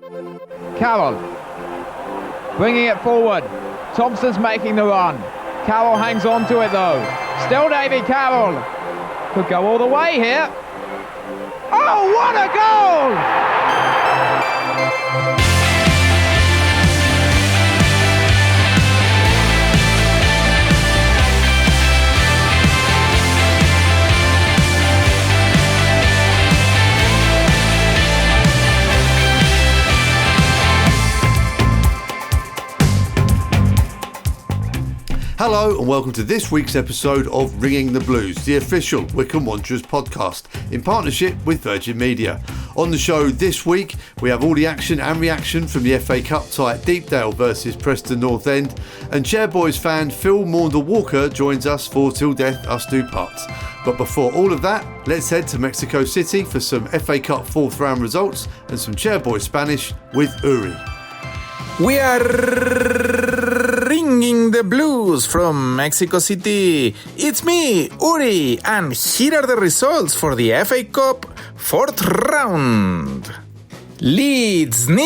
Carroll bringing it forward. Thompson's making the run. Carroll hangs on to it though. Still Davy Carroll. Could go all the way here. Oh, what a goal! Hello and welcome to this week's episode of Ringing the Blues, the official Wycombe Wanderers podcast in partnership with Virgin Media. On the show this week, we have all the action and reaction from the FA Cup tie at Deepdale versus Preston North End, and Chairboys fan Phil Maunder-Walker joins us for Till Death Us Do Part. But before all of that, let's head to Mexico City for some FA Cup fourth round results and some Chairboys Spanish with Uri. We are ringing the blues from Mexico City. It's me, Uri, and here are the results for the FA Cup fourth round. Leeds 0,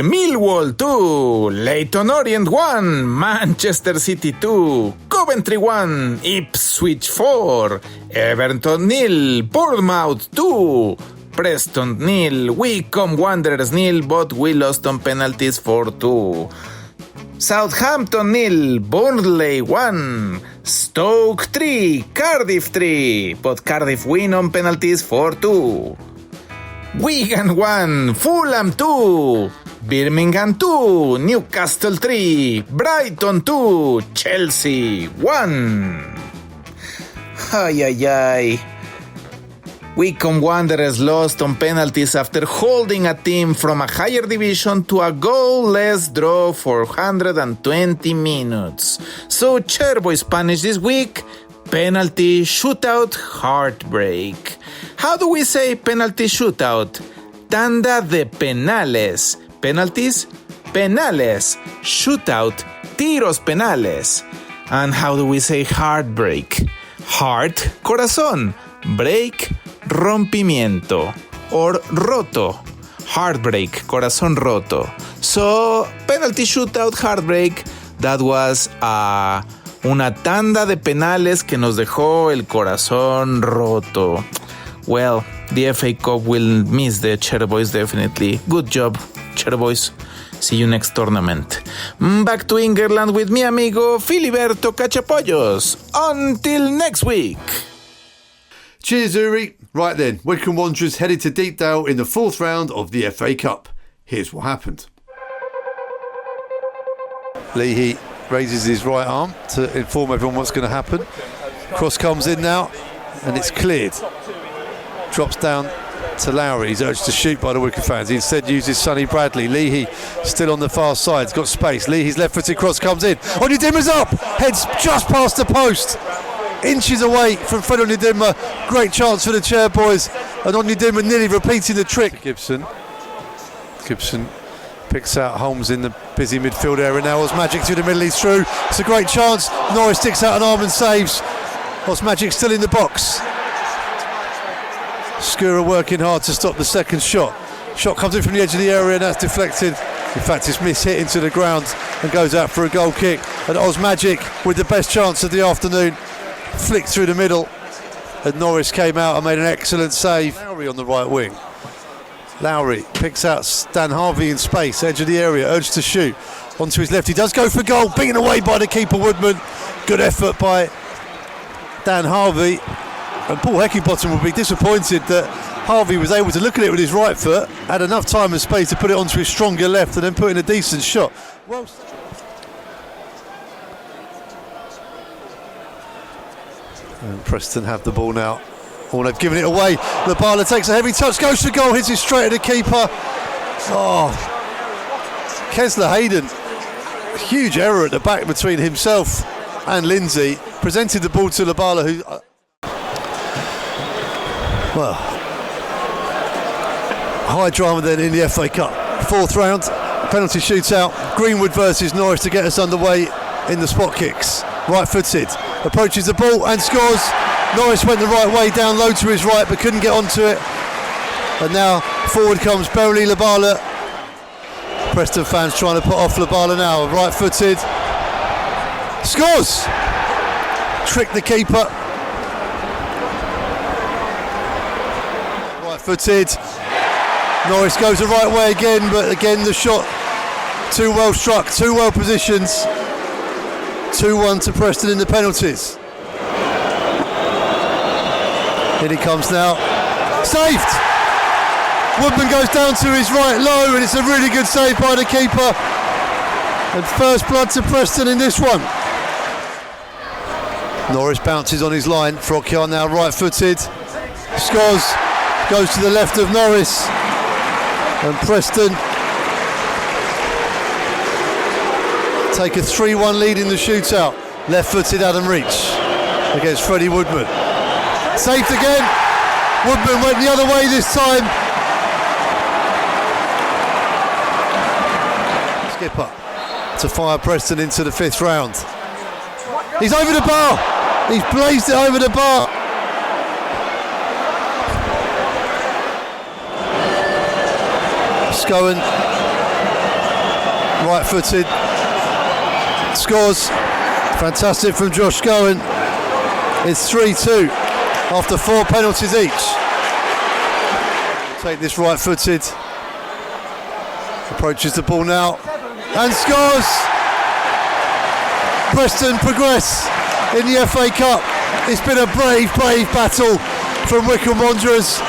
Millwall 2, Leyton Orient 1, Manchester City 2, Coventry 1, Ipswich 4, Everton 0, Bournemouth 2, Preston 0, Wycombe Wanderers 0, but we lost on penalties 4-2. Southampton 0, Burnley 1, Stoke 3, Cardiff 3, but Cardiff win on penalties 4-2. Wigan 1, Fulham 2, Birmingham 2, Newcastle 3, Brighton 2, Chelsea 1. Ay, ay, ay. Wycombe Wanderers lost on penalties after holding a team from a higher division to a goal-less draw for 120 minutes. So Chairboys Spanish this week, penalty shootout heartbreak. How do we say penalty shootout? Tanda de penales. Penalties? Penales. Shootout. Tiros penales. And how do we say heartbreak? Heart, corazón. Break, rompimiento, or roto. Heartbreak, corazón roto. So, penalty shootout, heartbreak, that was una tanda de penales que nos dejó el corazón roto. Well, the FA Cup will miss the Chairboys definitely. Good job, Chairboys. See you next tournament. Back to England with mi amigo Filiberto Cachapollos. Until next week. Cheers, Uri. Right then, Wycombe Wanderers headed to Deepdale in the fourth round of the FA Cup. Here's what happened. Leahy raises his right arm to inform everyone what's going to happen. Cross comes in now, and it's cleared. Drops down to Lowry. He's urged to shoot by the Wycombe fans. He instead uses Sonny Bradley. Leahy still on the far side. He's got space. Leahy's left-footed cross comes in. Onyedinma's up! Heads just past the post. Inches away from Fred Onyedinma. Great chance for the Chairboys, and Onyedinma nearly repeating the trick. Gibson picks out Holmes in the busy midfield area now. Osmagic through the middle, he's through. It's a great chance. Norris sticks out an arm and saves. Osmagic still in the box. Skura working hard to stop the second shot. Shot comes in from the edge of the area and that's deflected. In fact, it's mishit into the ground and goes out for a goal kick. And Osmagic, with the best chance of the afternoon, flicked through the middle, and Norris came out and made an excellent save. Lowry on the right wing. Lowry picks out Stan Harvey in space, edge of the area, urged to shoot. Onto his left, he does go for goal, beaten away by the keeper Woodman. Good effort by Dan Harvey. And Paul Heckingbottom would be disappointed that Harvey was able to look at it with his right foot, had enough time and space to put it onto his stronger left and then put in a decent shot. Well, and Preston have the ball now. Oh, they've given it away. Labala takes a heavy touch, goes for goal, hits it straight at the keeper. Oh, Kesler Hayden. Huge error at the back between himself and Lindsay. Presented the ball to Labala, who... well, high drama then in the FA Cup. Fourth round, penalty shootout. Greenwood versus Norris to get us underway in the spot kicks. Right footed, approaches the ball and scores. Norris went the right way, down low to his right, but couldn't get onto it. And now forward comes Beverly Labala. Preston fans trying to put off Labala now. Right-footed. Scores! Tricked the keeper. Right-footed. Norris goes the right way again, but again the shot too well struck, too well positioned. 2-1 to Preston in the penalties. In he comes now. Saved! Woodman goes down to his right low, and it's a really good save by the keeper. And first blood to Preston in this one. Norris bounces on his line. Frockyard now right-footed. Scores. Goes to the left of Norris. And Preston take a 3-1 lead in the shootout. Left-footed Adam Reach against Freddie Woodman. Saved again. Woodman went the other way this time. Skipper to fire Preston into the 5th round. He's over the bar. He's blazed it over the bar. Scowen, right-footed, scores. Fantastic from Josh Scowen. It's 3-2 after 4 penalties each. Take this right-footed. Approaches the ball now and scores. Preston progress in the FA Cup. It's been a brave battle from Wycombe Wanderers.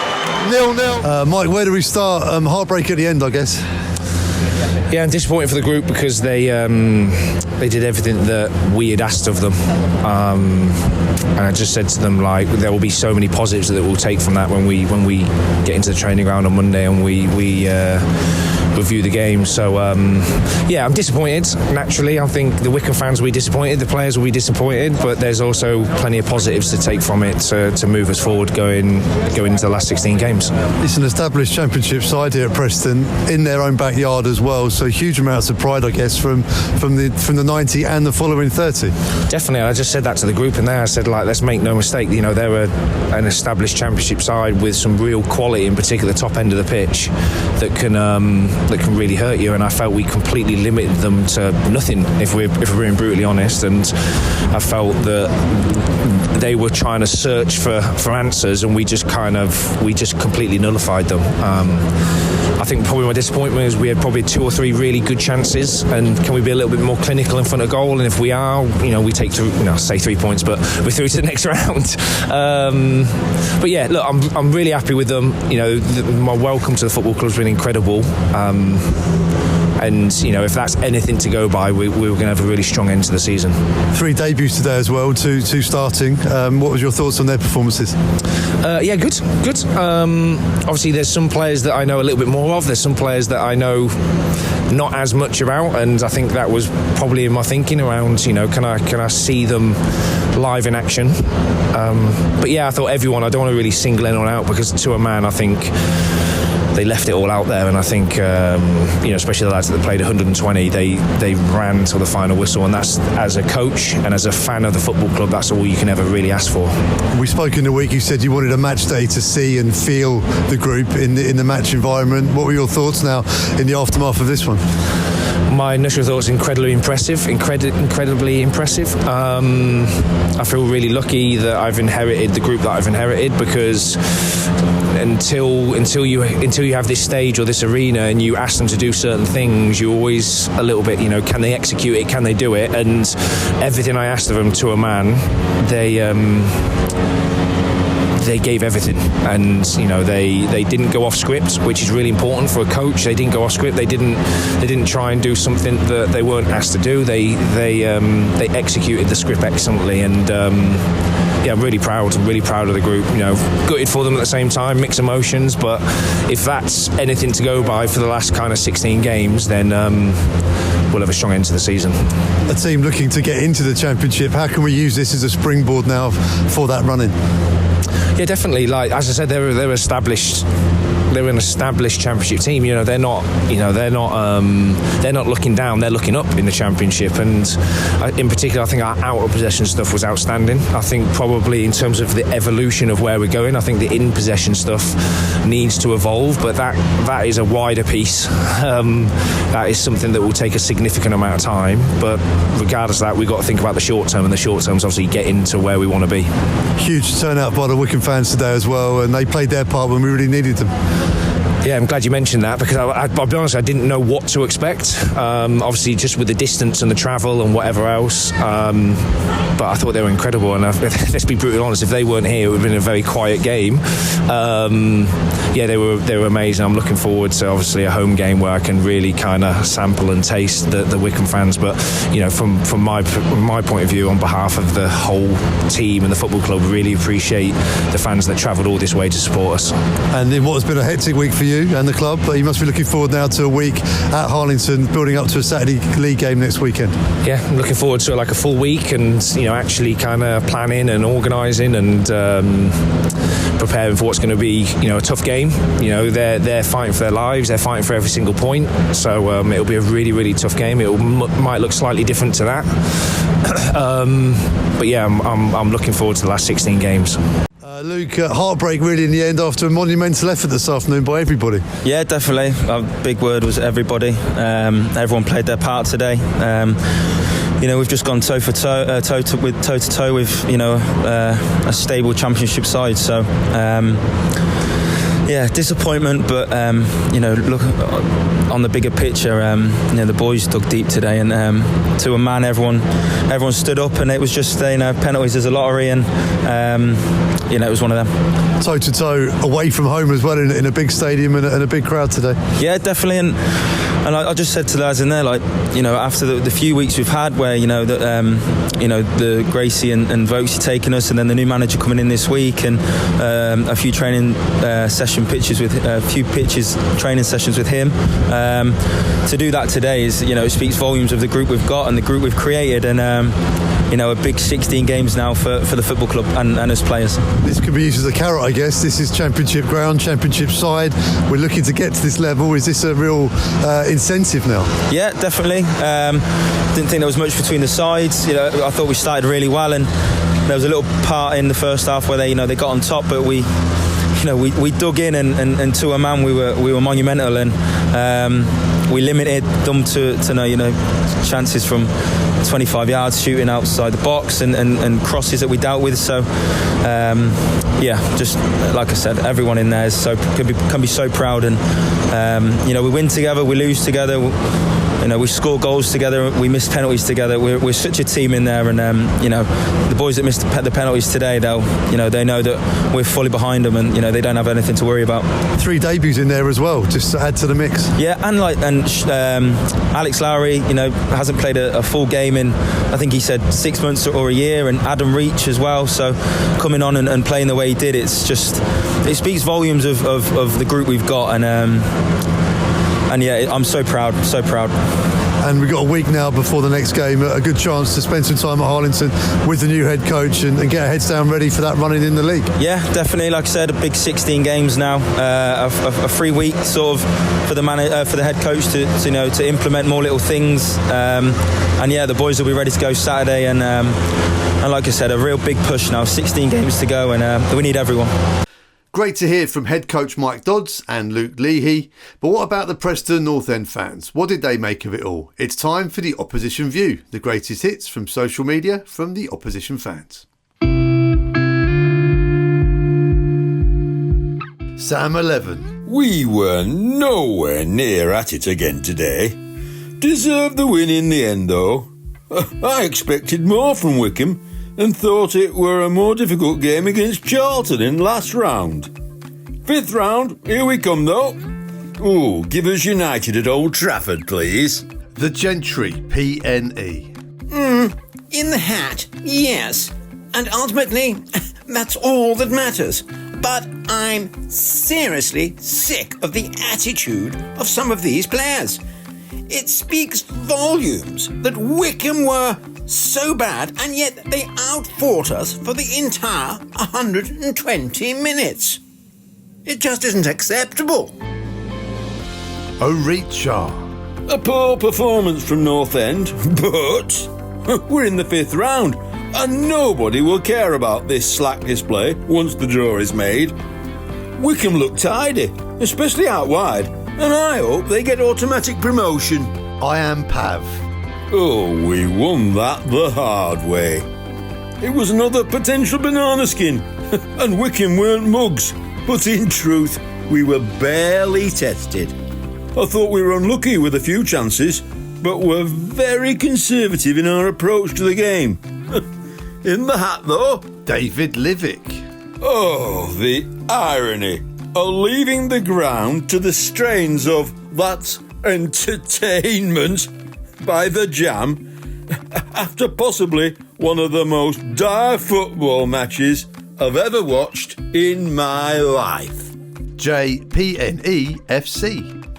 0-0. Mike, where do we start? Heartbreak at the end, I guess. Yeah, I'm disappointed for the group because they did everything that we had asked of them, and I just said to them, like, there will be so many positives that we'll take from that when we get into the training ground on Monday and we review the game. So yeah, I'm disappointed. Naturally, I think the Wycombe fans will be disappointed, the players will be disappointed, but there's also plenty of positives to take from it to move us forward going into the last 16 games. It's an established championship side here at Preston in their own backyard as well, so huge amounts of pride, I guess, from the 90 and the following 30. Definitely. I just said that to the group in there. I said, like, let's make no mistake, you know, they're an established championship side with some real quality, in particular the top end of the pitch, that can really hurt you, and I felt we completely limited them to nothing, if we're being brutally honest. And I felt that they were trying to search for answers, and we just completely nullified them. I think probably my disappointment is we had probably 2 or 3 really good chances, and can we be a little bit more clinical in front of goal? And if we are, you know, we take through, say 3 points, but we're through to the next round. But yeah, look, I'm really happy with them. You know, my welcome to the football club's been incredible. And, you know, if that's anything to go by, we were going to have a really strong end to the season. 3 debuts today as well, two starting. What was your thoughts on their performances? Yeah, good. Obviously, there's some players that I know a little bit more of. There's some players that I know not as much about, and I think that was probably in my thinking around, you know, can I see them live in action? But yeah, I thought everyone, I don't want to really single anyone out, because to a man, I think they left it all out there, and I think you know, especially the lads that played 120, they ran till the final whistle, and that's, as a coach and as a fan of the football club, that's all you can ever really ask for. We spoke in the week, you said you wanted a match day to see and feel the group in the match environment. What were your thoughts now in the aftermath of this one? My initial thoughts, incredibly impressive. I feel really lucky that I've inherited the group that I've inherited, because until you have this stage or this arena and you ask them to do certain things, you're always a little bit, you know, can they execute it, can they do it? And everything I asked of them, to a man, they gave everything, and you know, they didn't go off script, which is really important for a coach. They didn't go off script. They didn't try and do something that they weren't asked to do. They executed the script excellently, and yeah, I'm really proud of the group. You know, gutted for them at the same time, mixed emotions, but if that's anything to go by for the last kind of 16 games, then we'll have a strong end to the season. A team looking to get into the championship, how can we use this as a springboard now for that run-in? Yeah, definitely. Like, as I said, they're established. They're an established championship team. You know, they're not looking down. They're looking up in the championship. And in particular, I think our out of possession stuff was outstanding. I think probably in terms of the evolution of where we're going, I think the in possession stuff needs to evolve. But that is a wider piece that is something that will take a significant amount of time. But regardless of that, we've got to think about the short term, and the short term is obviously getting to where we want to be. Huge turnout by the Wycombe fans today as well, and they played their part when we really needed them. Yeah, I'm glad you mentioned that, because I'll be honest, I didn't know what to expect. Obviously, just with the distance and the travel and whatever else. But I thought they were incredible, and let's be brutally honest, if they weren't here, it would have been a very quiet game. Yeah, they were amazing. I'm looking forward to obviously a home game where I can really kind of sample and taste the Wycombe fans. But you know, from my point of view, on behalf of the whole team and the football club, really appreciate the fans that travelled all this way to support us. And in what has been a hectic week for you and the club, but you must be looking forward now to a week at Harlington, building up to a Saturday league game next weekend. Yeah, I'm looking forward to like a full week, and you know, actually kind of planning and organising and preparing for what's going to be, you know, a tough game. You know, they're fighting for their lives, they're fighting for every single point, so it'll be a really, really tough game. It might look slightly different to that, but yeah, I'm looking forward to the last 16 games. Luke, heartbreak really in the end after a monumental effort this afternoon by everybody. Yeah, definitely. A big word was everybody. Everyone played their part today. You know, we've just gone toe to toe with you know, a stable championship side. So yeah, disappointment, but you know, look on the bigger picture. You know, the boys dug deep today, and to a man, everyone stood up, and it was just, you know, penalties is a lottery, and you know, it was one of them. Toe to toe away from home as well in a big stadium and a big crowd today. Yeah, definitely, and I just said to the lads in there, like, you know, after the few weeks we've had where, you know, the Gracie and Vokesy taking us, and then the new manager coming in this week, and a few training training sessions with him, to do that today is, you know, it speaks volumes of the group we've got and the group we've created, and you know, a big 16 games now for the football club and as players. This could be used as a carrot, I guess. This is championship ground, championship side. We're looking to get to this level. Is this a real incentive now? Yeah, definitely. Didn't think there was much between the sides. You know, I thought we started really well, and there was a little part in the first half where they got on top, but we dug in, and to a man we were monumental, and we limited them to chances from 25 yards, shooting outside the box, and crosses that we dealt with. So yeah, just like I said, everyone in there is can be so proud, and you know, we win together, we lose together. You know, we score goals together, we miss penalties together. We're such a team in there, and you know, the boys that missed the penalties today, they know that we're fully behind them, and you know, they don't have anything to worry about. 3 debuts in there as well, just to add to the mix. Yeah, and Alex Lowry, you know, hasn't played a full game in, I think he said 6 months or a year, and Adam Reach as well. So coming on and playing the way he did, it speaks volumes of the group we've got, and yeah, I'm so proud. And we've got a week now before the next game, a good chance to spend some time at Harlington with the new head coach and get our heads down ready for that running in the league. Yeah, definitely. Like I said, a big 16 games now, a free week sort of for the head coach to implement more little things. And yeah, the boys will be ready to go Saturday, and like I said, a real big push now. 16 games to go, and we need everyone. Great to hear from head coach Mike Dodds and Luke Leahy. But what about the Preston North End fans? What did they make of it all? It's time for the Opposition View, the greatest hits from social media from the opposition fans. Sam 11. We were nowhere near at it again today. Deserved the win in the end though. I expected more from Wycombe and thought it were a more difficult game against Charlton in last round. 5th round, here we come though. Ooh, give us United at Old Trafford, please. The Gentry, PNE. In the hat, yes. And ultimately, that's all that matters. But I'm seriously sick of the attitude of some of these players. It speaks volumes that Wycombe were so bad, and yet they outfought us for the entire 120 minutes. It just isn't acceptable. O'Reachar. A poor performance from North End, but we're in the 5th round, and nobody will care about this slack display once the draw is made. Wycombe looked tidy, especially out wide, and I hope they get automatic promotion. I am Pav. Oh, we won that the hard way. It was another potential banana skin, and Wycombe weren't mugs, but in truth, we were barely tested. I thought we were unlucky with a few chances, but were very conservative in our approach to the game. In the hat, though, David Livick. Oh, the irony of leaving the ground to the strains of That's Entertainment by the Jam after possibly one of the most dire football matches I've ever watched in my life. JPNEFC.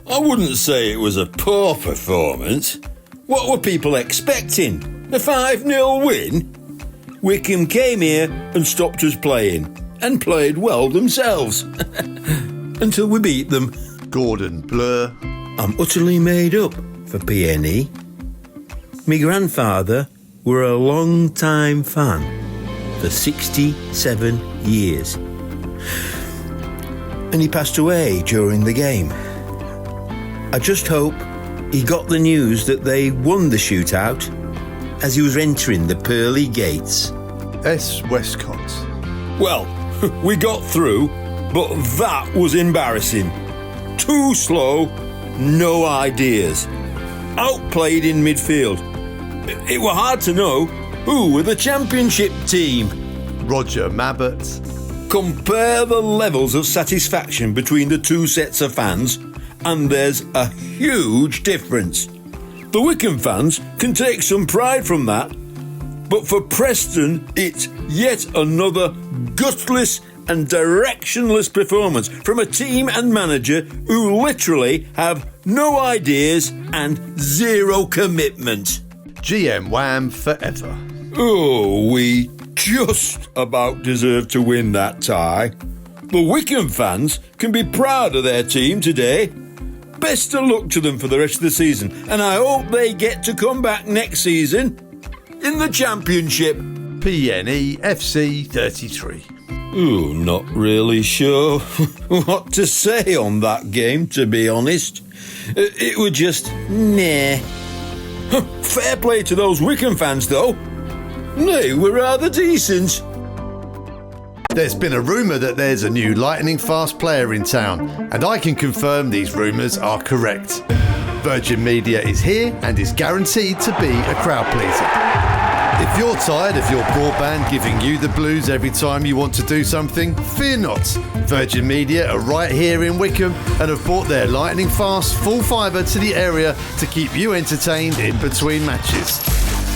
I wouldn't say it was a poor performance. What were people expecting? A 5-0 win? Wycombe came here and stopped us playing, and played well themselves. Until we beat them. Gordon Blur. I'm utterly made up for PNE. My grandfather were a long-time fan for 67 years. And he passed away during the game. I just hope he got the news that they won the shootout as he was entering the pearly gates. S. Westcott. Well, we got through, but that was embarrassing. Too slow, no ideas. Outplayed in midfield. It were hard to know who were the championship team. Roger Mabbott. Compare the levels of satisfaction between the two sets of fans, and there's a huge difference. The Wycombe fans can take some pride from that, but for Preston, it's yet another gutless and directionless performance from a team and manager who literally have no ideas and zero commitment. GM Wham forever. Oh, we just about deserve to win that tie. The Wycombe fans can be proud of their team today. Best of luck to them for the rest of the season, and I hope they get to come back next season in the Championship. PNE FC 33. Oh, not really sure what to say on that game, to be honest. It was just, nah. Fair play to those Wycombe fans, though. They were rather decent. There's been a rumour that there's a new lightning-fast player in town, and I can confirm these rumours are correct. Virgin Media is here and is guaranteed to be a crowd pleaser. If you're tired of your broadband giving you the blues every time you want to do something, fear not. Virgin Media are right here in Wycombe and have brought their lightning-fast full fibre to the area to keep you entertained in between matches.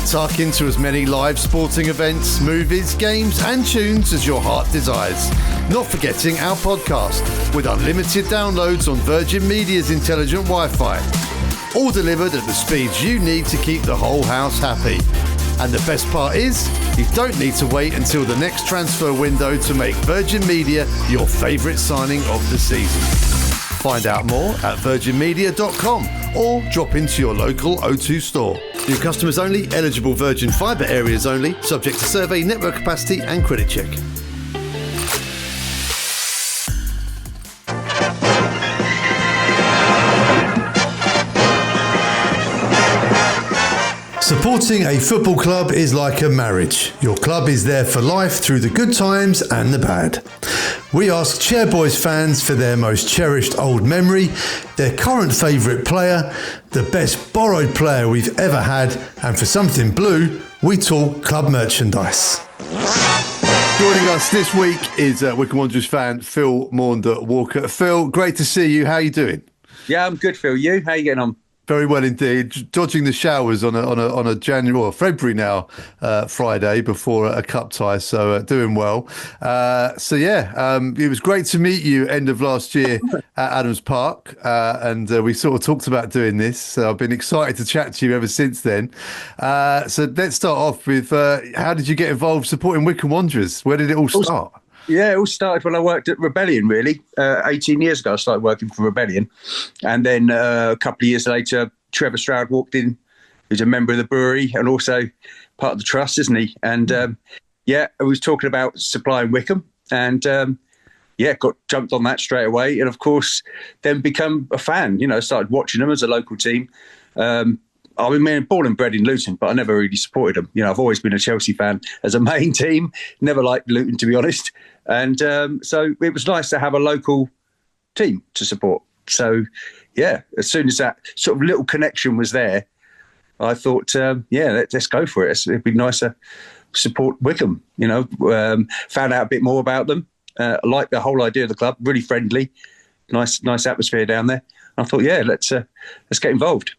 Tuck into as many live sporting events, movies, games and tunes as your heart desires. Not forgetting our podcast with unlimited downloads on Virgin Media's intelligent Wi-Fi. All delivered at the speeds you need to keep the whole house happy. And the best part is, you don't need to wait until the next transfer window to make Virgin Media your favourite signing of the season. Find out more at virginmedia.com or drop into your local O2 store. New customers only, eligible Virgin Fibre areas only, subject to survey, network capacity and credit check. Supporting a football club is like a marriage. Your club is there for life through the good times and the bad. We ask Chairboys fans for their most cherished old memory, their current favourite player, the best borrowed player we've ever had, and for something blue, we talk club merchandise. Joining us this week is Wycombe Wanderers fan Phil Maunder-Walker. Phil, great to see you. How are you doing? Yeah, I'm good, Phil. You? How are you getting on? Very well indeed. Dodging the showers on a January or February now Friday before a cup tie, so doing well. It was great to meet you end of last year at Adams Park, and we sort of talked about doing this. So I've been excited to chat to you ever since then. So let's start off with how did you get involved supporting Wycombe Wanderers? Where did it all start? Yeah, it all started when I worked at Rebellion, really. 18 years ago, I started working for Rebellion. And then a couple of years later, Trevor Stroud walked in, who's a member of the brewery and also part of the trust, isn't he? And, I was talking about supplying Wycombe. And got jumped on that straight away, and of course, then become a fan. Started watching them as a local team. I mean, born and bred in Luton, but I never really supported them. I've always been a Chelsea fan as a main team. Never liked Luton, to be honest. And so it was nice to have a local team to support. So, yeah, as soon as that sort of little connection was there, I thought, let's go for it. It'd be nice to support Wycombe. Found out a bit more about them. Liked the whole idea of the club. Really friendly, nice atmosphere down there. I thought, let's get involved.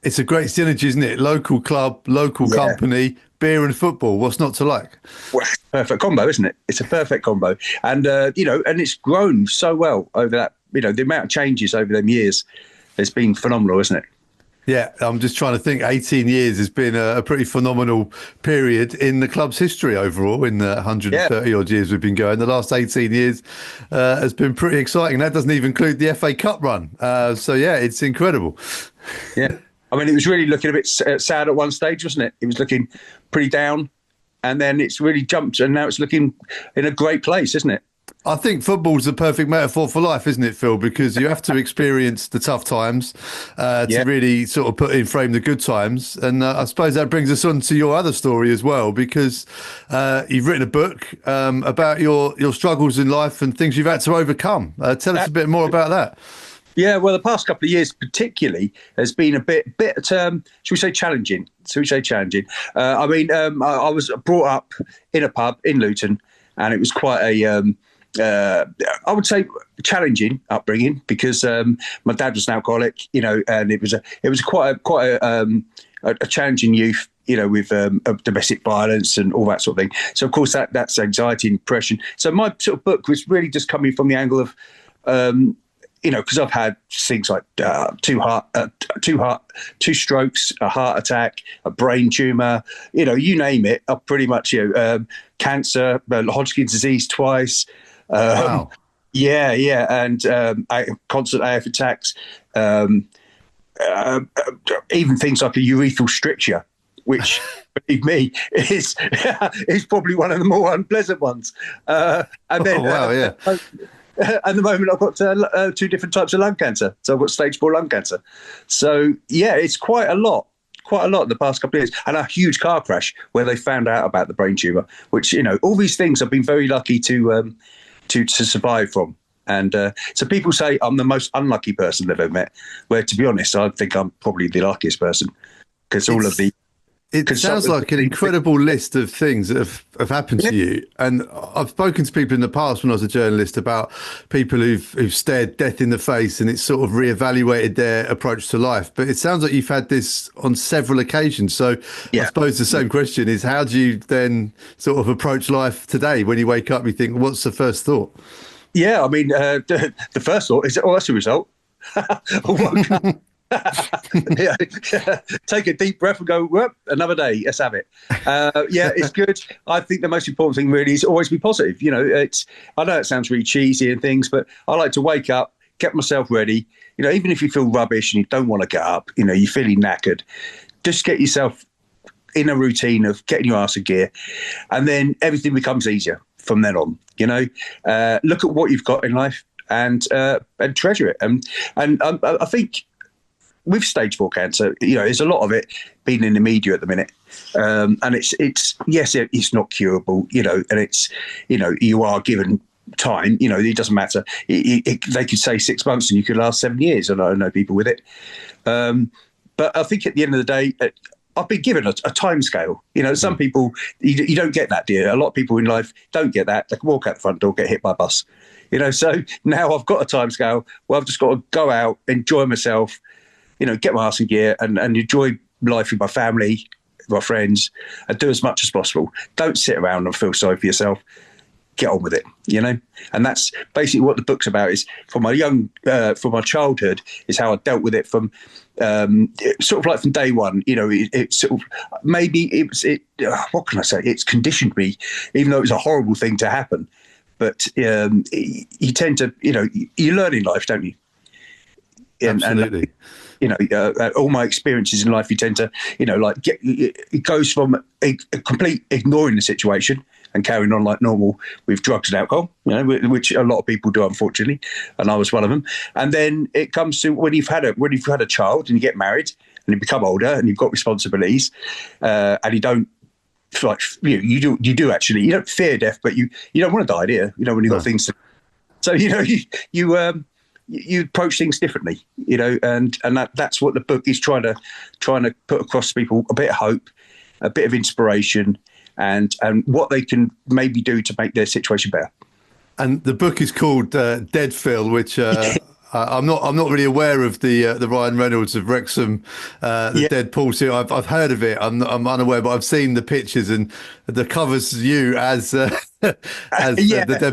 It's a great synergy, isn't it? Local club, local company, beer and football. What's not to like? Well, perfect combo, isn't it? It's a perfect combo. And, and it's grown so well over that, the amount of changes over them years has been phenomenal, isn't it? Yeah, I'm just trying to think. 18 years has been a pretty phenomenal period in the club's history overall. In the 130 odd years we've been going, the last 18 years has been pretty exciting. That doesn't even include the FA Cup run. It's incredible. Yeah. I mean, it was really looking a bit sad at one stage, wasn't it? It was looking pretty down, and then it's really jumped, and now it's looking in a great place, isn't it? I think football's the perfect metaphor for life, isn't it, Phil? Because you have to experience the tough times to really sort of put in frame the good times. And I suppose that brings us on to your other story as well, because you've written a book about your struggles in life and things you've had to overcome. Tell us a bit more about that. Yeah, well, the past couple of years particularly has been a bit, should we say challenging? I was brought up in a pub in Luton, and it was quite a, I would say, challenging upbringing because my dad was an alcoholic, and it was quite a challenging youth, with domestic violence and all that sort of thing. So, of course, that's anxiety and depression. So my sort of book was really just coming from the angle of, because I've had things like two strokes, a heart attack, a brain tumour, you name it. I've pretty much, cancer, Hodgkin's disease twice. Wow. Yeah, and constant AF attacks, even things like a urethral stricture, which, believe me, is probably one of the more unpleasant ones. And then, at the moment, I've got 2 different types of lung cancer. So I've got stage 4 lung cancer. So, it's quite a lot in the past couple of years. And a huge car crash where they found out about the brain tumour, which, all these things I've been very lucky to survive from. And so people say I'm the most unlucky person they've ever met, where, to be honest, I think I'm probably the luckiest person because all of the... It sounds like an incredible list of things that have happened to you. And I've spoken to people in the past when I was a journalist about people who've stared death in the face and it's sort of reevaluated their approach to life. But it sounds like you've had this on several occasions. So I suppose the same question is, how do you then sort of approach life today? When you wake up, you think, what's the first thought? Yeah, I mean, the first thought is, that's a result. Take a deep breath and go, whoop, another day, let's have it. It's good. I think the most important thing really is always be positive. I know it sounds really cheesy and things, but I like to wake up, get myself ready. Even if you feel rubbish and you don't want to get up, you're feeling knackered, just get yourself in a routine of getting your arse in gear, and then everything becomes easier from then on. Look at what you've got in life and treasure it. And I think with stage 4 cancer, there's a lot of it being in the media at the minute, and it's not curable, and it's you are given time. It doesn't matter. They could say 6 months and you could last 7 years, and I know people with it. But I think at the end of the day, I've been given a time scale. Some people, you don't get that, dear. A lot of people in life don't get that. They can walk out the front door, get hit by a bus. So now I've got a time scale where I've just got to go out, enjoy myself, get my ass in gear and enjoy life with my family, my friends, and do as much as possible. Don't sit around and feel sorry for yourself. Get on with it, And that's basically what the book's about. Is from my childhood, is how I dealt with it from sort of like from day one. It's sort of what can I say? It's conditioned me, even though it was a horrible thing to happen. But you tend to, you learn in life, don't you? Absolutely. All my experiences in life, you tend to, it goes from a complete ignoring the situation and carrying on like normal with drugs and alcohol, which a lot of people do, unfortunately, and I was one of them. And then it comes to when you've had a child and you get married and you become older and you've got responsibilities, and you don't. Like you do actually. You don't fear death, but you don't want to die, do you? When you've got things to. So you approach things differently, and that's what the book is trying to put across to people: a bit of hope, a bit of inspiration, and what they can maybe do to make their situation better. And the book is called Dead Phil, which. I'm not really aware of the Ryan Reynolds of Wrexham, Dead Paul series. I've heard of it. I'm unaware, but I've seen the pictures and the covers. You as the Dead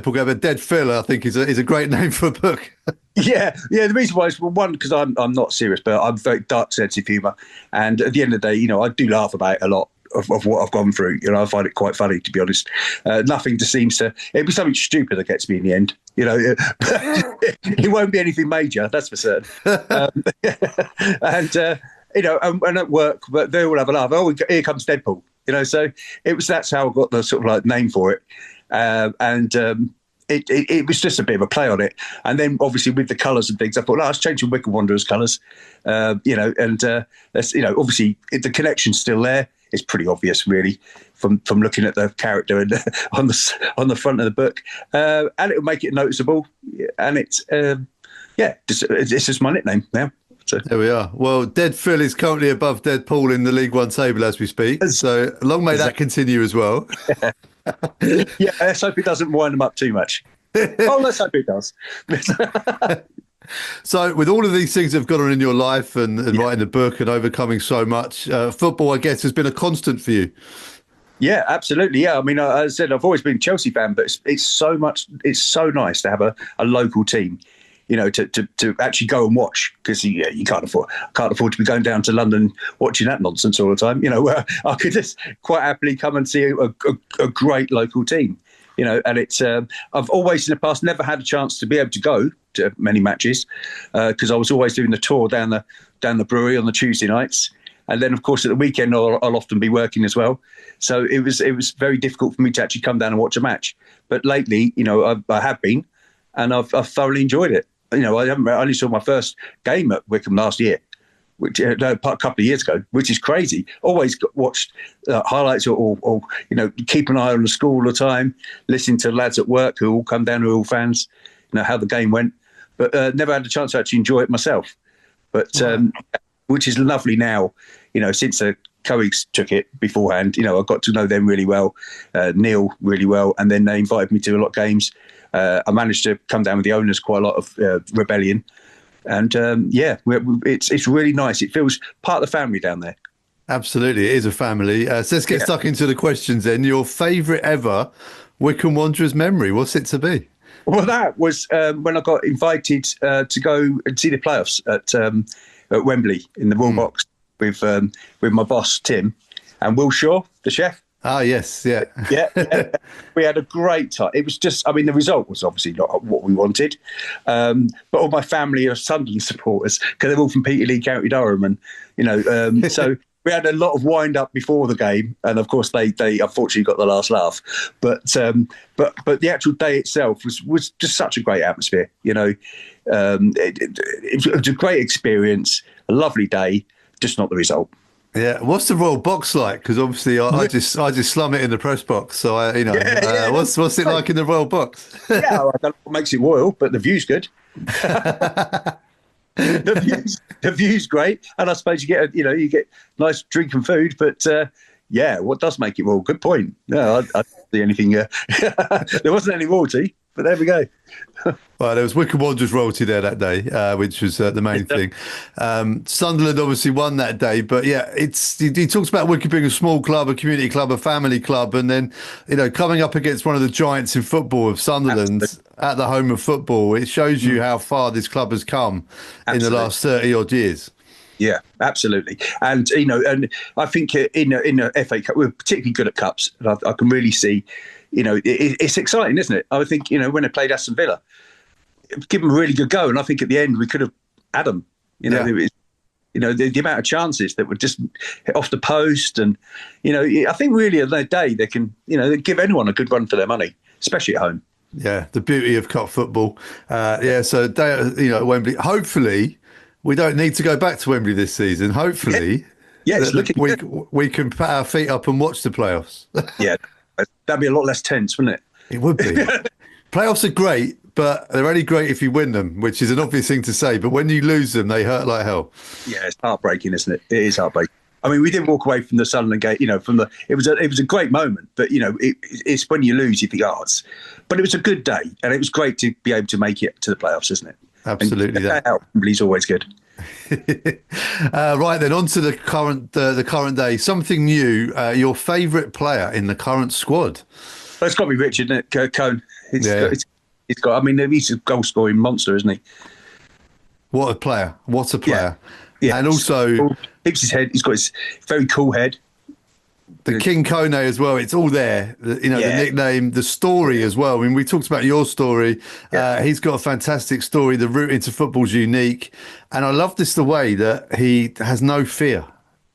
Paul guy, but Dead Phil, I think is a great name for a book. Yeah. The reason why is one because I'm not serious, but I'm very dark sense of humour, and at the end of the day, I do laugh about it a lot. Of what I've gone through, I find it quite funny, to be honest. Nothing just seems to. It'll be something stupid that gets me in the end, It won't be anything major, that's for certain. And at work, but they all have a laugh. Oh, here comes Deadpool, So that's how I got the sort of like name for it, It was just a bit of a play on it, and then obviously with the colours and things, I thought, let's change the Wycombe Wanderers colours, obviously the connection's still there. It's pretty obvious, really, from looking at the character and on the front of the book, and it'll make it noticeable. And it's just my nickname now. So. There we are. Well, Dead Phil is currently above Dead Paul in the League One table as we speak. So long may that continue as well. Yeah, let's hope it doesn't wind them up too much. Let's hope it does. So with all of these things that have gone on in your life and writing the book and overcoming so much, football, I guess, has been a constant for you. Yeah, absolutely. Yeah, I mean, as I said, I've always been a Chelsea fan, but it's so nice to have a local team, to actually go and watch, because you can't afford to be going down to London watching that nonsense all the time. Where I could just quite happily come and see a great local team. And it's I've always in the past never had a chance to be able to go to many matches because I was always doing the tour down the brewery on the Tuesday nights, and then of course at the weekend I'll often be working as well. So it was very difficult for me to actually come down and watch a match. But lately, I have been, and I've thoroughly enjoyed it. I only saw my first game at Wycombe last year, which a couple of years ago, which is crazy. Always watched highlights or keep an eye on the school all the time, listening to lads at work who all come down, who are all fans, how the game went, but never had a chance to actually enjoy it myself. But which is lovely now, since the colleagues took it beforehand, I got to know them really well, Neil really well, and then they invited me to a lot of games. I managed to come down with the owners quite a lot of Rebellion. And it's really nice. It feels part of the family down there. Absolutely, it is a family. So let's get stuck into the questions then. Your favourite ever Wycombe Wanderers memory, what's it to be? Well, that was when I got invited to go and see the playoffs at Wembley in the Royal Box with my boss Tim and Will Shaw, the chef. Ah, yes, yeah. Yeah. We had a great time. It was just, the result was obviously not what we wanted. But all my family are Sunderland supporters because they're all from Peterlee, County Durham. And, so we had a lot of wind up before the game. And of course, they unfortunately got the last laugh. But the actual day itself was just such a great atmosphere. It was a great experience, a lovely day, just not the result. Yeah, what's the Royal Box like? Because obviously I just slum it in the press box. So what's it like in the Royal Box? I don't know what makes it royal, but the view's good. the view's great, and I suppose you get nice drink and food. But what does make it royal? Good point. No, I don't see anything. There wasn't any royalty, but there we go. Well, there was Wycombe Wanderers royalty there that day, which was the main thing. Sunderland obviously won that day, but he talks about Wycombe being a small club, a community club, a family club, and then coming up against one of the giants in football of Sunderland at the home of football. It shows you how far this club has come in the last 30 odd years. Yeah, absolutely. And and I think in the FA Cup we're particularly good at cups, and I can really see. It's exciting, isn't it? I think, when they played Aston Villa, give them a really good go. And I think at the end we could have had them. You know, the amount of chances that were just hit off the post. And, you know, I think really at their day, they can, you know, they give anyone a good run for their money, especially at home. Yeah, the beauty of cup football. So at Wembley. Hopefully, we don't need to go back to Wembley this season. Hopefully, it's looking good. We can put our feet up and watch the playoffs. Yeah, that'd be a lot less tense, wouldn't it? It would be. Playoffs are great, but they're only great if you win them, which is an obvious thing to say. But when you lose them, they hurt like hell. Yeah, it's heartbreaking, isn't it? It is heartbreaking. I mean, we didn't walk away from the Sunderland game, you know, it was a great moment, but, you know, it's when you lose, you think, but it was a good day, and it was great to be able to make it to the playoffs, isn't it? Absolutely. Wembley's always good. Right then, on to the current day. Something new. Your favourite player in the current squad? Well, it's got to be Richard, isn't it? Cohn. He's got. I mean, he's a goal scoring monster, isn't he? What a player! Yeah. And also keeps his head. He's got his very cool head. The King Kone as well. It's all there. The nickname, the story as well. I mean, we talked about your story. Yeah. He's got a fantastic story. The route into football's unique. And I love the way that he has no fear.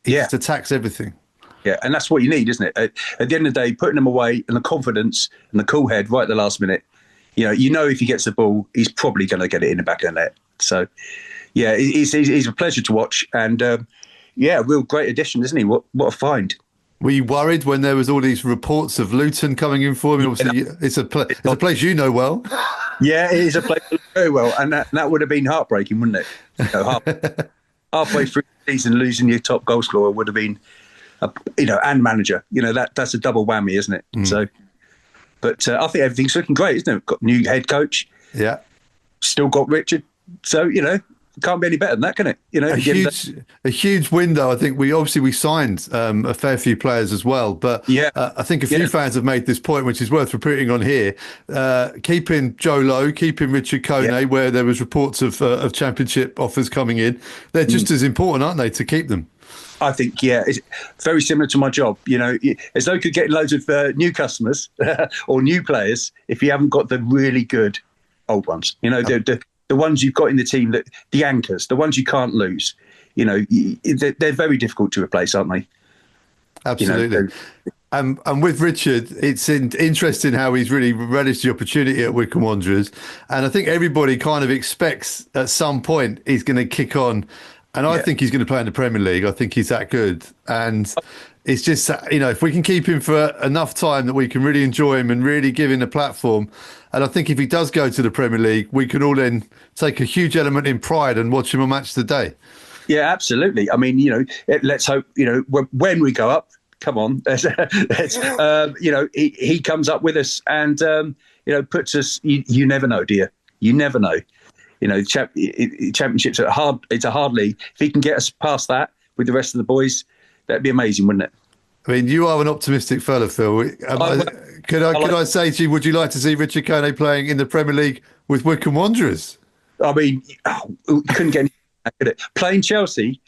He just attacks everything. Yeah, and that's what you need, isn't it? At the end of the day, putting him away and the confidence and the cool head right at the last minute. You know if he gets the ball, he's probably going to get it in the back of the net. So, yeah, he's a pleasure to watch. And, a real great addition, isn't he? What a find. Were you worried when there was all these reports of Luton coming in for him? Obviously, it's a place you know well. Yeah, it is a place very well, and that would have been heartbreaking, wouldn't it? You know, halfway through the season, losing your top goal scorer would have been, and manager. You know, that's a double whammy, isn't it? So, but I think everything's looking great, isn't it? Got new head coach. Yeah. Still got Richard. So, you know, can't be any better than that, can it? You know, a huge window. I think we signed a fair few players as well, but I think a few fans have made this point, which is worth repeating on here. Keeping Joe Lowe, keeping Richard Kone, where there was reports of championship offers coming in, they're just as important, aren't they, to keep them? I think, it's very similar to my job. You know, as though you could get loads of new customers or new players if you haven't got the really good old ones. You know, the ones you've got in the team, the anchors, the ones you can't lose. You know, they're very difficult to replace, aren't they? Absolutely. You know, and with Richard, it's interesting how he's really relished the opportunity at Wycombe Wanderers. And I think everybody kind of expects at some point he's going to kick on. And I think he's going to play in the Premier League. I think he's that good. And it's just, if we can keep him for enough time that we can really enjoy him and really give him a platform. And I think if he does go to the Premier League, we can all then take a huge element in pride and watch him on Match of the Day. Yeah, absolutely. I mean, let's hope, when we go up, come on, he comes up with us and, puts us, you never know, dear. You never know. You know, championships are hard. It's a hard league. If he can get us past that with the rest of the boys, that'd be amazing, wouldn't it? I mean, you are an optimistic fella, Phil. Could I say to you, would you like to see Richard Kone playing in the Premier League with Wycombe Wanderers? I mean, couldn't get any playing Chelsea.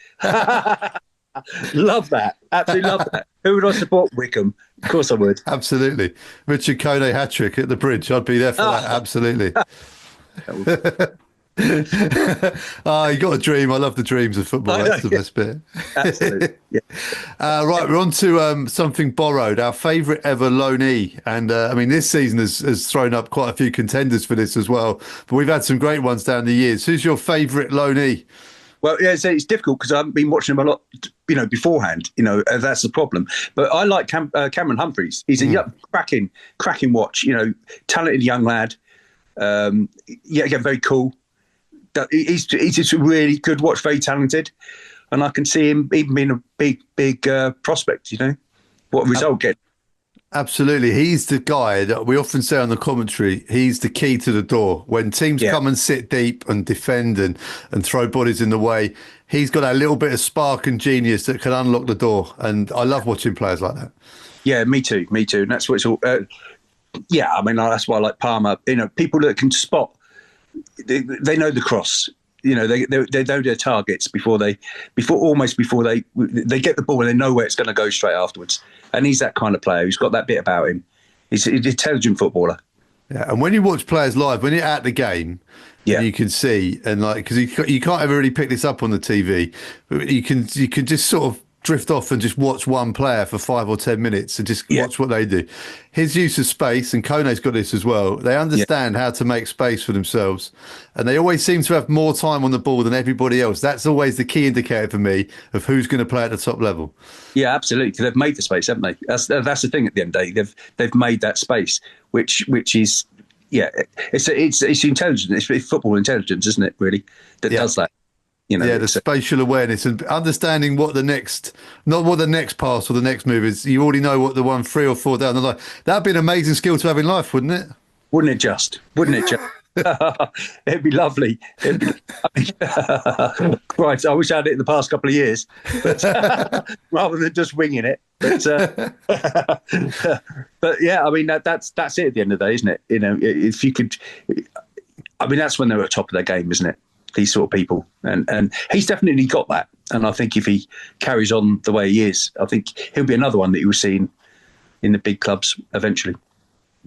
Love that. Absolutely love that. Who would I support? Wycombe. Of course I would. Absolutely. Richard Kone hat-trick at the Bridge. I'd be there for that. Absolutely. You got a dream. I love the dreams of football. That's the best bit. Absolutely. Yeah. Right, we're on to something borrowed. Our favourite ever loanee, and this season has thrown up quite a few contenders for this as well. But we've had some great ones down the years. Who's your favourite loanee? Well, it's difficult because I haven't been watching him a lot, beforehand. That's the problem. But I like Cameron Humphreys. He's a cracking watch. Talented young lad. Again, very cool. He's just a really good watch, very talented, and I can see him even being a big prospect. What result get? Absolutely, he's the guy that we often say on the commentary. He's the key to the door when teams come and sit deep and defend and throw bodies in the way. He's got that little bit of spark and genius that can unlock the door, and I love watching players like that. Yeah, me too. And that's what it's all. That's why I like Palmer. People that can spot. They know the cross. They know their targets before they get the ball and they know where it's going to go straight afterwards. And he's that kind of player who's got that bit about him. He's an intelligent footballer. Yeah, and when you watch players live, when you're at the game, Yeah. and you can see, and like, because you can't ever really pick this up on the TV, but you can just sort of drift off and just watch one player for 5 or 10 minutes and just watch what they do. His use of space, and Kone's got this as well. They understand how to make space for themselves, and they always seem to have more time on the ball than everybody else. That's always the key indicator for me of who's going to play at the top level. Yeah, absolutely. They've made the space, haven't they? That's the thing. At the end of the day, they've made that space, which is it's intelligence. It's football intelligence, isn't it? Really, that does that. You know, the spatial awareness and understanding what the next, not what the next pass or the next move is. You already know what the 1, 3 or 4 down the line. That'd be an amazing skill to have in life, wouldn't it? Wouldn't it just? It'd be lovely. Right, I wish I had it in the past couple of years, but rather than just winging it. But yeah, I mean that's it at the end of the day, isn't it? You know, if you could, I mean that's when they're at the top of their game, isn't it? These sort of people, and he's definitely got that. And I think if he carries on the way he is, I think he'll be another one that you'll see in the big clubs eventually.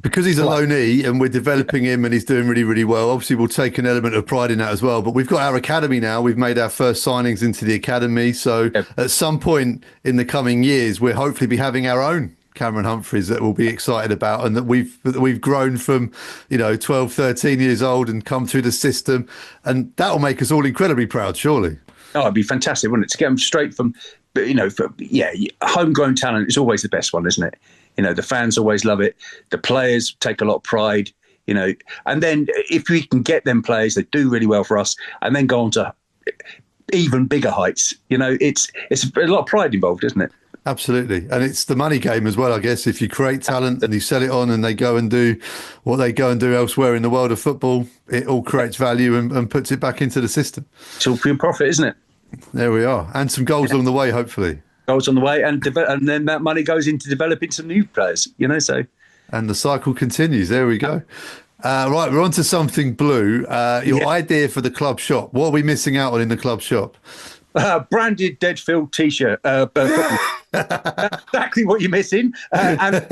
Because he's a loanee and we're developing him and he's doing really, really well. Obviously, we'll take an element of pride in that as well. But we've got our academy now. We've made our first signings into the academy. So at some point in the coming years, we'll hopefully be having our own Cameron Humphreys that we'll be excited about, and that we've grown from 12, 13 years old and come through the system, and that'll make us all incredibly proud, surely. Oh, it'd be fantastic, wouldn't it, to get them straight from homegrown talent is always the best one, isn't it? You know, the fans always love it, the players take a lot of pride, and then if we can get them players that do really well for us and then go on to even bigger heights, it's a lot of pride involved, isn't it? Absolutely. And it's the money game as well, I guess. If you create talent and you sell it on and they go and do what they go and do elsewhere in the world of football, it all creates value and puts it back into the system. It's all pure profit, isn't it? There we are. And some goals along the way, hopefully. Goals on the way, and then that money goes into developing some new players, so. And the cycle continues. There we go. Right, we're on to something blue. Your idea for the club shop. What are we missing out on in the club shop? Branded Deadfield T-shirt. Exactly what you're missing. And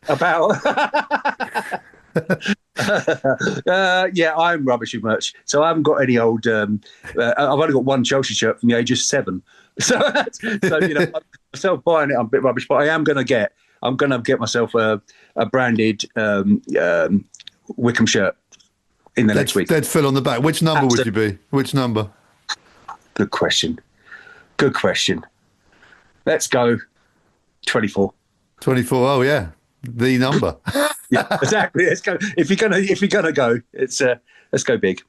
about. I'm rubbish with merch, so I haven't got any old. I've only got one Chelsea shirt from the age of 7. So myself buying it, I'm a bit rubbish, but I'm going to get myself a branded Wycombe shirt in the next week. Deadfield on the back. Which number would you be? Which number? Good question. Let's go 24. 24. Oh yeah, the number. Yeah, exactly. Let's go. If you're gonna go, let's go big.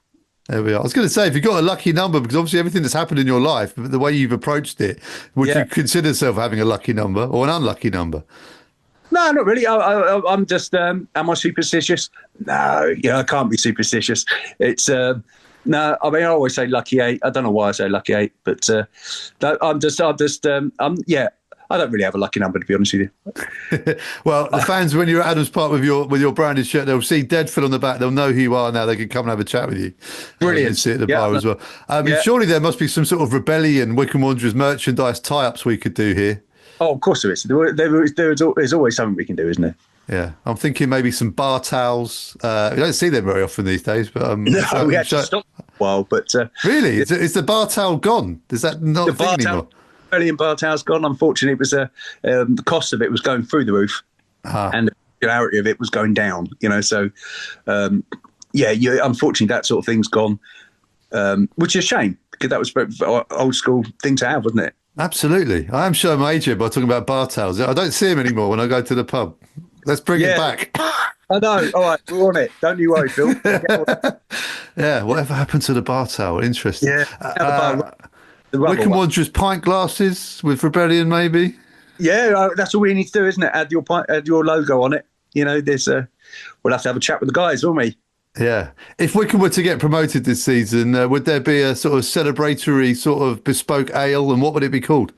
There we are. I was going to say, if you've got a lucky number, because obviously everything that's happened in your life, the way you've approached it, would you consider yourself having a lucky number or an unlucky number? No, not really. I'm just. Am I superstitious? No, I can't be superstitious. It's. No, I mean, I always say lucky 8. I don't know why I say lucky 8, but I don't really have a lucky number, to be honest with you. Well, the fans, when you're at Adams Park with your branded shirt, they'll see Deadfield on the back. They'll know who you are now. They can come and have a chat with you. Brilliant. And sit at the bar as well. Surely there must be some sort of Rebellion, Wycombe Wanderers merchandise tie-ups we could do here. Oh, of course there is. There's always something we can do, isn't there? Yeah, I'm thinking maybe some bar towels. We don't see them very often these days, but no, we had to stop for a while. But really, is the bar towel gone? Is that not a thing anymore? Rebellion bar towel's gone. Unfortunately, it was the cost of it was going through the roof, and the popularity of it was going down. So unfortunately, that sort of thing's gone, which is a shame because that was an old school thing to have, wasn't it? Absolutely. I am showing my age here by talking about bar towels. I don't see them anymore when I go to the pub. Let's bring it back. I know. All right, we're on it. Don't you worry, Phil. Yeah, whatever happened to the bar towel? Interesting. Yeah. Wycombe Wanderers pint glasses with Rebellion, maybe? Yeah, that's all we need to do, isn't it? Add your logo on it. We'll have to have a chat with the guys, won't we? Yeah. If Wycombe were to get promoted this season, would there be a sort of celebratory sort of bespoke ale, and what would it be called?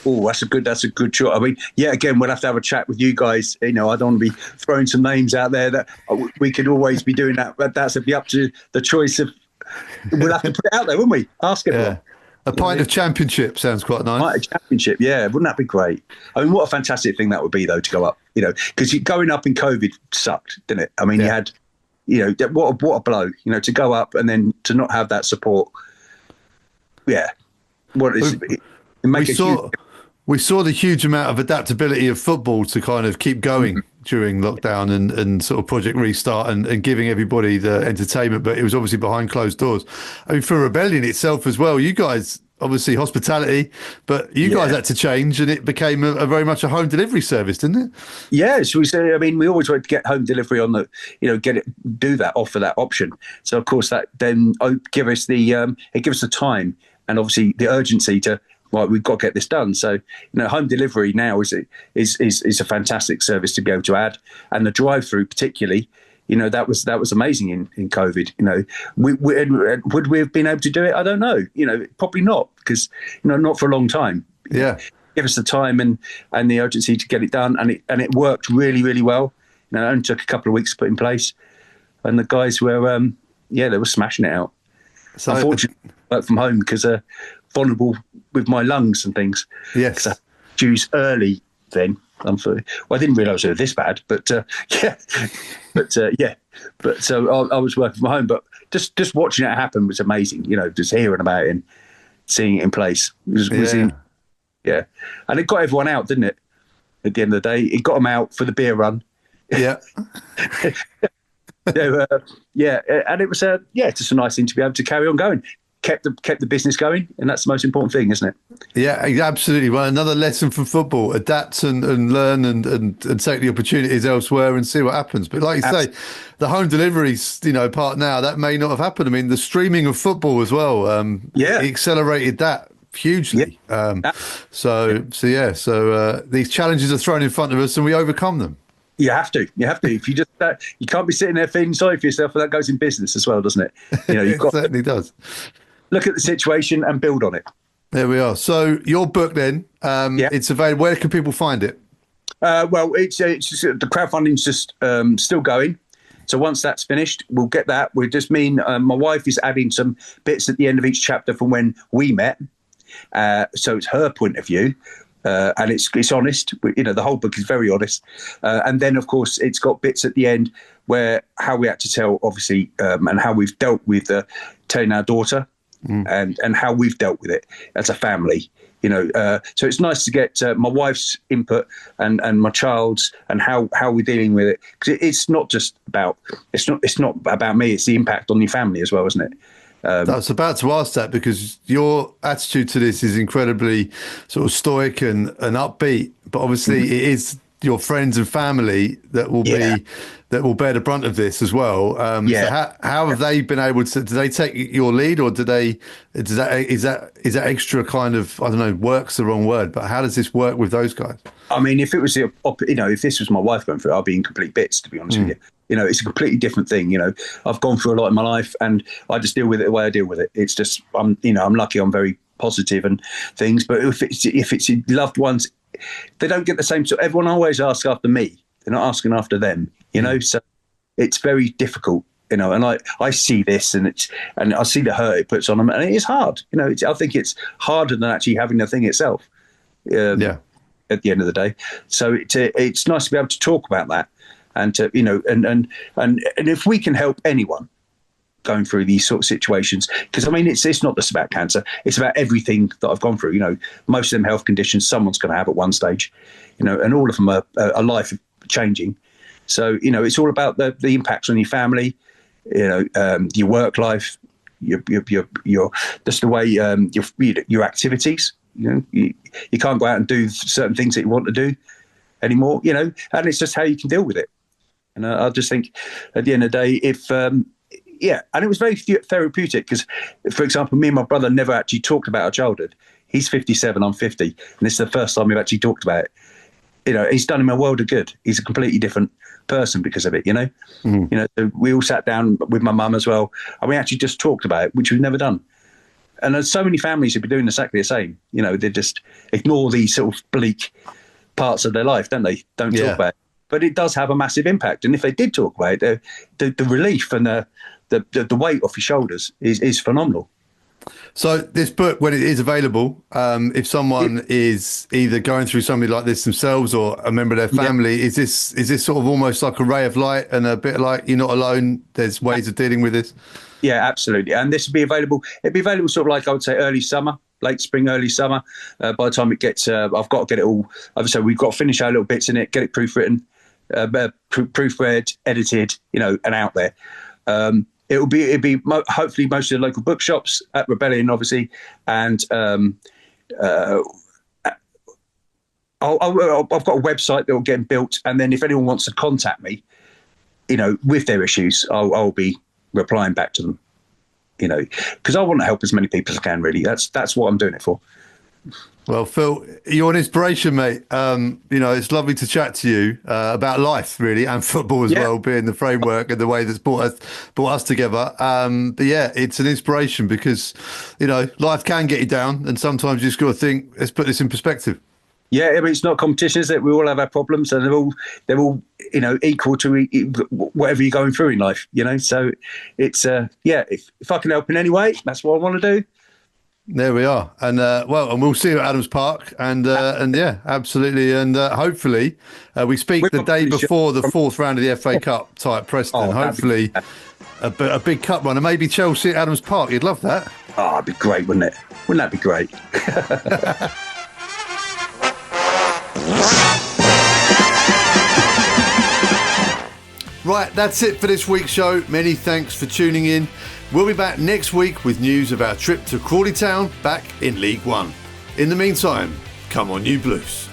Oh, that's a good shot. I mean, again, we'll have to have a chat with you guys. I don't want to be throwing some names out there that we could always be doing that. But that's be up to the choice of. We'll have to put it out there, wouldn't we? Ask it. Yeah. A pint of championship sounds quite nice. Pint of championship, yeah. Wouldn't that be great? I mean, what a fantastic thing that would be, though, to go up. because going up in COVID sucked, didn't it? I mean, you had, what a blow, to go up and then to not have that support. Yeah. What is it? We saw the huge amount of adaptability of football to kind of keep going during lockdown and sort of Project Restart and giving everybody the entertainment, but it was obviously behind closed doors. I mean, for Rebellion itself as well, you guys, obviously hospitality, but you guys had to change and it became a very much a home delivery service, didn't it? Yeah, so we always wanted to get home delivery on the, offer that option. So of course that then give us the time and obviously the urgency to, right, we've got to get this done. So, home delivery now is a fantastic service to be able to add, and the drive-through particularly, that was amazing in COVID. Would we have been able to do it? I don't know. Probably not, because not for a long time. Yeah, give us the time and the urgency to get it done, and it worked really, really well. It only took a couple of weeks to put in place, and the guys were they were smashing it out. So unfortunately, I work from home because vulnerable with my lungs and things. Yes, I juice early then. I didn't realise they were this bad, but so I was working from home. But just watching it happen was amazing. Just hearing about it and seeing it in place was and it got everyone out, didn't it? At the end of the day, it got them out for the beer run. Yeah. And it was just a nice thing to be able to carry on going. Kept the business going, and that's the most important thing, isn't it? Yeah, absolutely. Well, another lesson from football: adapt and learn and take the opportunities elsewhere and see what happens. But like you say, the home deliveries, part now that may not have happened. I mean, the streaming of football as well. Accelerated that hugely. So these challenges are thrown in front of us, and we overcome them. You have to. If you just you can't be sitting there feeling sorry for yourself, and that goes in business as well, doesn't it? You've got it certainly does. Look at the situation and build on it. There we are. So your book then, it's available. Where can people find it? It's the crowdfunding's just still going. So once that's finished, we'll get that. We just my wife is adding some bits at the end of each chapter from when we met. So it's her point of view. And it's honest. The whole book is very honest. And then, of course, it's got bits at the end where how we had to tell, obviously, and how we've dealt with telling our daughter and how we've dealt with it as a family. So it's nice to get my wife's input and my child's and how we're dealing with it, because it's not just about it's not about me. It's the impact on your family as well, isn't it? I was about to ask that, because your attitude to this is incredibly sort of stoic and upbeat, but obviously it is your friends and family that will bear the brunt of this as well. So how have they been able to? Do they take your lead, or is that extra kind of, I don't know, work's the wrong word, but how does this work with those guys? I mean, if it was if this was my wife going through it, I'd be in complete bits, to be honest with you. It's a completely different thing. I've gone through a lot in my life, and I just deal with it the way I deal with it. It's just I'm lucky. I'm very positive and things. But if it's loved ones, they don't get the same. So everyone always asks after me. They're not asking after them. So it's very difficult. And I see this, and I see the hurt it puts on them, and it is hard. I think it's harder than actually having the thing itself. At the end of the day, so it's nice to be able to talk about that. And to, and if we can help anyone going through these sort of situations, because I mean, it's not just about cancer; it's about everything that I've gone through. Most of them health conditions someone's going to have at one stage, and all of them are life changing. So it's all about the impacts on your family, your work life, your just the way your activities. You can't go out and do certain things that you want to do anymore. And it's just how you can deal with it. And I just think at the end of the day, and it was very therapeutic, because, for example, me and my brother never actually talked about our childhood. He's 57, I'm 50, and this is the first time we've actually talked about it. He's done him a world of good. He's a completely different person because of it, So we all sat down with my mum as well, and we actually just talked about it, which we've never done. And there's so many families who've been doing exactly the same. They just ignore these sort of bleak parts of their life, don't they? Don't talk about it. But it does have a massive impact. And if they did talk about it, the relief and the weight off your shoulders is phenomenal. So this book, when it is available, if someone is either going through something like this themselves or a member of their family, is this sort of almost like a ray of light and a bit like you're not alone? There's ways of dealing with this. Yeah, absolutely. And this will be available. It'll be available sort of like, I would say, early summer, late spring, early summer. By the time it gets, I've got to get it all. As I say, we've got to finish our little bits in it, get it proofwritten, proofread, edited, and out there. It'll be hopefully most of the local bookshops at Rebellion, obviously, and I've got a website that will get built, and then if anyone wants to contact me, with their issues, I'll be replying back to them, because I want to help as many people as I can. Really, that's what I'm doing it for. Well, Phil, you're an inspiration, mate. It's lovely to chat to you about life, really, and football as well, being the framework and the way that's brought us together. But yeah, it's an inspiration because, life can get you down, and sometimes you just got to think, let's put this in perspective. Yeah, I mean, it's not competition, is it? We all have our problems, and they're all equal to whatever you're going through in life. So it's if I can help in any way, that's what I want to do. There we are, and and we'll see you at Adams Park, and yeah, absolutely, and hopefully we speak the day before the fourth round of the FA Cup type Preston. Hopefully, a big cup run, and maybe Chelsea at Adams Park. You'd love that. Oh, it'd be great, wouldn't it? Wouldn't that be great? Right, that's it for this week's show. Many thanks for tuning in. We'll be back next week with news of our trip to Crawley Town back in League One. In the meantime, come on you Blues.